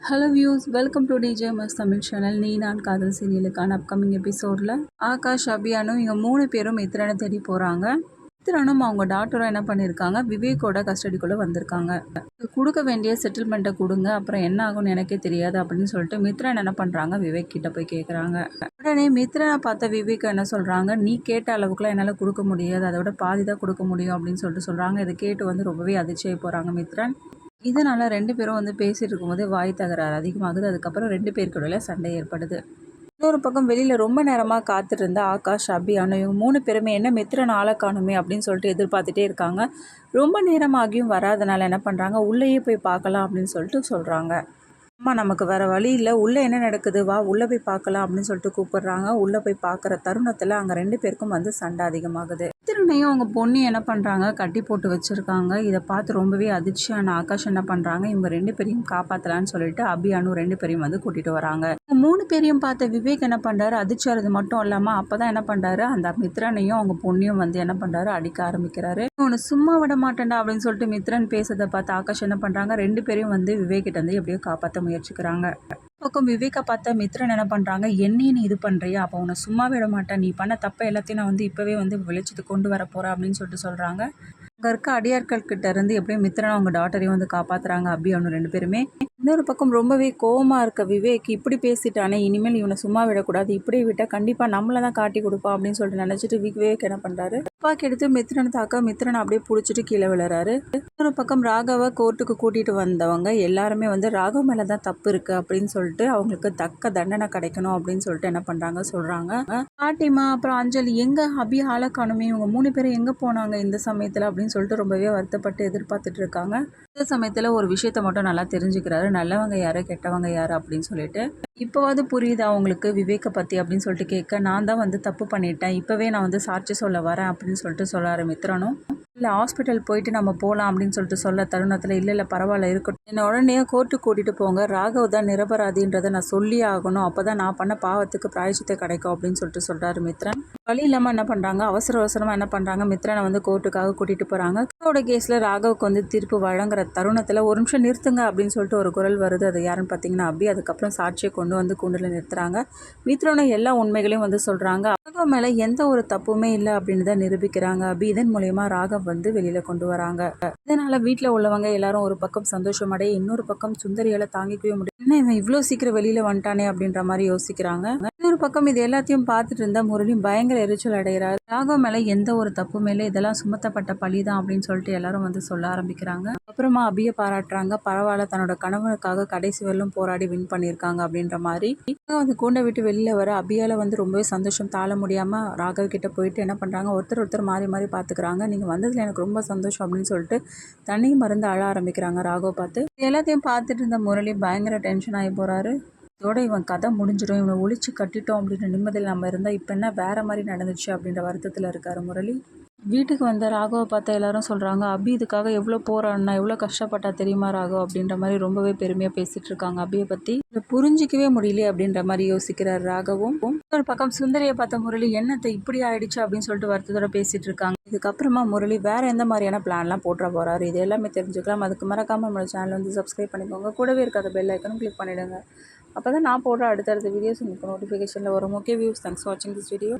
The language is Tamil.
Hello views, welcome to TJMS Tamil channel. நீ நான் காதல் சீரியலுக்கான அப்கமிங் எபிசோடில் ஆகாஷ், அபியானும் இவங்க 3 பேரும் மித்ரனை தேடி போகிறாங்க. மித்ரனும் அவங்க டாக்டரும் என்ன பண்ணியிருக்காங்க, விவேக்கோட கஸ்டடிக்குள்ளே வந்திருக்காங்க. கொடுக்க வேண்டிய செட்டில்மெண்ட்டை கொடுங்க, அப்புறம் என்ன ஆகும்னு எனக்கே தெரியாது அப்படின்னு சொல்லிட்டு மித்ரன் என்ன பண்ணுறாங்க, விவேக் கிட்ட போய் கேட்குறாங்க. உடனே மித்ரனை பார்த்த விவேக் என்ன சொல்கிறாங்க, நீ கேட்ட அளவுக்குலாம் என்னால் கொடுக்க முடியாது, அதோட பாதி தான் கொடுக்க முடியும் அப்படின்னு சொல்லிட்டு சொல்கிறாங்க. இதை கேட்டு ரொம்பவே அதிர்ச்சியாகி போகிறாங்க மித்ரன். இதனால் 2 பேரும் பேசிகிட்டு இருக்கும்போது வாய் தகராறு அதிகமாகுது. அதுக்கப்புறம் 2 பேருக்கு இடையில சண்டை ஏற்படுது. இன்னொரு பக்கம் வெளியில் ரொம்ப நேரமாக காத்துட்டு இருந்த ஆகாஷ், அபி, அனு இவங்க 3 பேருமே என்ன மித்ரன் ஆளை காணுமே அப்படின்னு சொல்லிட்டு எதிர்பார்த்துட்டே இருக்காங்க. ரொம்ப நேரமாகியும் வராதனால என்ன பண்ணுறாங்க, உள்ளேயே போய் பார்க்கலாம் அப்படின்னு சொல்லிட்டு சொல்கிறாங்க. அம்மா, நமக்கு வேறு வழி இல்லை, உள்ளே என்ன நடக்குது, வா உள்ளே போய் பார்க்கலாம் அப்படின்னு சொல்லிட்டு கூப்பிடுறாங்க. உள்ளே போய் பார்க்குற தருணத்தில் அங்கே 2 பேருக்கும் சண்டை அதிகமாகுது. மித்ரனையும் அவங்க பொண்ணு என்ன பண்ணுறாங்க, கட்டி போட்டு வச்சுருக்காங்க. இதை பார்த்து ரொம்பவே அதிர்ச்சியான ஆகாஷ் என்ன பண்ணுறாங்க, இவங்க 2 பேரையும் காப்பாற்றலான்னு சொல்லிட்டு அபி, அனு 2 பேரையும் கூட்டிகிட்டு வராங்க. 3 பேரையும் பார்த்த விவேக் என்ன பண்ணுறாரு, அதிர்ச்சியாகிறது மட்டும் இல்லாமல் அப்போ தான் என்ன பண்ணுறாரு, அந்த மித்ரனையும் அவங்க பொண்ணையும் என்ன பண்ணுறாரு, அடிக்க ஆரம்பிக்கிறாரு. உன்னை சும்மா விட மாட்டேன்டா அப்படின்னு சொல்லிட்டு மித்ரன் பேசுறதை பார்த்து ஆகாஷ் என்ன பண்ணுறாங்க, 2 பேரையும் விவேக் கிட்ட எப்படியோ காப்பாற்ற முயற்சிக்கிறாங்க. பக்கம் விவேக்கை பார்த்தா மித்ரன் என்ன பண்ணுறாங்க, என்னையும் நீ இது பண்ணுறியா, அப்போ உன்னை சும்மா விட மாட்டேன், நீ பண்ண தப்பை எல்லாத்தையும் நான் இப்போவே வெளிச்சத்துக்கு கொண்டு வர போகிறேன் அப்படின்னு சொல்லிட்டு சொல்கிறாங்க. அங்கே இருக்க அடியாட்கள் கிட்ட இருந்து எப்படியும் மித்ரன் அவங்க டாட்டரையும் காப்பாற்றுறாங்க, அபி, அனு 2 பேருமே. இன்னொரு பக்கம் ரொம்பவே கோவமாக இருக்க விவேக், இப்படி பேசிட்டானே, இனிமேல் இவனை சும்மா விடக்கூடாது, இப்படியே விட்டால் கண்டிப்பாக நம்மளை தான் காட்டி கொடுப்பான் அப்படின்னு சொல்லிட்டு நினச்சிட்டு விவேக் என்ன பண்ணுறாரு, துப்பாக்கி எடுத்து மித்ரனை தாக்க மித்ரனை அப்படியே பிடிச்சிட்டு கீழே விழுறாரு. இன்னொரு பக்கம் ராகவை கோர்ட்டுக்கு கூட்டிகிட்டு வந்தவங்க எல்லாருமே ராகவ் மேலே தான் தப்பு இருக்குது அப்படின்னு சொல்லிட்டு அவங்களுக்கு தக்க தண்டனை கிடைக்கணும் அப்படின்னு சொல்லிட்டு என்ன பண்ணுறாங்க சொல்கிறாங்க. பாட்டிமா அப்புறம் அஞ்சலி எங்கே, அபி ஆளை காணுமே, இவங்க 3 பேரும் எங்கே போனாங்க இந்த சமயத்தில் அப்படின்னு சொல்லிட்டு ரொம்பவே வருத்தப்பட்டு எதிர்பார்த்துட்டு இருக்காங்க. இந்த சமயத்தில் ஒரு விஷயத்த மட்டும் நல்லா தெரிஞ்சுக்கிறாரு, நல்லவங்க யாரு கெட்டவங்க யாரு அப்படின்னு சொல்லிட்டு. இப்போவாது புரியுதா அவங்களுக்கு விவேக்கை பற்றி அப்படின்னு சொல்லிட்டு கேட்க, நான் தான் தப்பு பண்ணிட்டேன், இப்போவே நான் சாட்சி சொல்ல வரேன் அப்படின்னு சொல்லிட்டு சொல்கிறாரு மித்ரனும். இல்லை ஹாஸ்பிட்டல் போயிட்டு நம்ம போகலாம் அப்படின்னு சொல்லிட்டு சொல்ல தருணத்தில், இல்லை பரவாயில்ல இருக்கட்டும், என்னை உடனே கோர்ட்டுக்கு கூட்டிகிட்டு போங்க, ராகவ் தான் நிரபராதின்றதை நான் சொல்லி ஆகணும், அப்போ தான் நான் பண்ண பாவத்துக்கு பிராயச்சித்தை கிடைக்கும் அப்படின்னு சொல்லிட்டு சொல்கிறாரு மித்ரன். வழி இல்லாமல் என்ன பண்ணுறாங்க, அவசரமாக என்ன பண்ணுறாங்க, மித்ரனை கோர்ட்டுக்காக கூட்டிகிட்டு போகிறாங்க. அவரோட கேஸில் ராகவுக்கு தீர்ப்பு வழங்குற தருணத்தில், ஒரு நிமிஷம் நிறுத்துங்க அப்படின்னு சொல்லிட்டு ஒரு குரல் வருது. அது யாருன்னு பார்த்தீங்கன்னா அபி. அதுக்கப்புறம் சாட்சியை கொண்டு கூண்டில் நிறுத்துறாங்க. மித்ரனை எல்லா உண்மைகளையும் சொல்கிறாங்க. ராகவ் மேலே எந்த ஒரு தப்புமே இல்லை அப்படின்னு தான் நிரூபிக்கிறாங்க அபி. இதன் மூலயமா ராகவ் வெளியில் கொண்டு வராங்க. இதனால் வீட்டில் உள்ளவங்க எல்லாரும் ஒரு பக்கம் சந்தோஷமடைய, இன்னொரு பக்கம் சுந்தரியால் தாங்கிக்கவே முடியும், என்ன இவன் இவ்வளோ சீக்கிரம் வெளியில் வந்துட்டானே அப்படின்ற மாதிரி யோசிக்கிறாங்க. இன்னொரு பக்கம் இது எல்லாத்தையும் பார்த்துட்டு இருந்தா முரளி பயங்கர எரிச்சல் அடைகிறார். ராகவ் மேலே எந்த ஒரு தப்பு மேலே இதெல்லாம் சுமத்தப்பட்ட பழிதான் அப்படின்னு சொல்லிட்டு எல்லாரும் சொல்ல ஆரம்பிக்கிறாங்க. அப்புறமா அபியை பாராட்டுறாங்க, பரவாயில்ல தன்னோட கணவனுக்காக கடைசி வரலும் போராடி வின் பண்ணியிருக்காங்க அப்படின்ற மாதிரி. கூண்டை விட்டு வெளியில் வர அபியால் ரொம்பவே சந்தோஷம் தாழ முடியாமல் ராகவ் கிட்ட போயிட்டு என்ன பண்ணுறாங்க, ஒருத்தர் மாறி மாறி பார்த்துக்கிறாங்க. நீங்கள் வந்ததில் எனக்கு ரொம்ப சந்தோஷம் அப்படின்னு சொல்லிட்டு தண்ணியும் மருந்து அழ ஆரம்பிக்கிறாங்க ராகவ் பார்த்து. எல்லாத்தையும் பார்த்துட்டு இருந்த முரளி பயங்கர டென்ஷன் ஆகி போகிறாரு. இதோட இவன் கதை முடிஞ்சிடும், இவனை ஒழிச்சு கட்டிட்டோம் அப்படின்ற நிம்மதியில் நம்ம இருந்தால் இப்போ என்ன வேறு மாதிரி நடந்துச்சு அப்படின்ற வருத்தத்தில் இருக்கார் முரளி. வீட்டுக்கு வந்த ராகவை பார்த்தா எல்லாரும் சொல்கிறாங்க, அபி இதுக்காக எவ்வளோ போராடினா எவ்வளோ கஷ்டப்பட்டா தெரியுமா ராகவ் அப்படின்ற மாதிரி ரொம்பவே பெருமையாக பேசிகிட்டு இருக்காங்க அபியை பற்றி. இதை புரிஞ்சிக்கவே முடியல அப்படின்ற மாதிரி யோசிக்கிறார் ராகவும். ஒரு பக்கம் சுந்தரியை பார்த்த முரளி என்னத்தை இப்படி ஆயிடுச்சு அப்படின்னு சொல்லிட்டு வருத்தத்தோட பேசிகிட்டு இருக்காங்க. இதுக்கப்புறமா முரளி வேறு எந்த மாதிரியான பிளான்லாம் போட்டுற போகிறாரு, இது எல்லாமே தெரிஞ்சுக்கலாம். அதுக்கு மறக்காமல் நம்மளோட சேனல் சப்ஸ்கிரைப் பண்ணிக்கோங்க, கூடவே இருக்காத பெல் ஐக்கனும் கிளிக் பண்ணிவிடுங்க. அப்போ தான் நான் போடுற அடுத்தடுத்த வீடியோஸ் உங்களுக்கு நோட்டிஃபிகேஷனில் வரும். ஓகே வியூஸ், தேங்க்ஸ் ஃபார் வாட்சிங் திஸ் வீடியோ.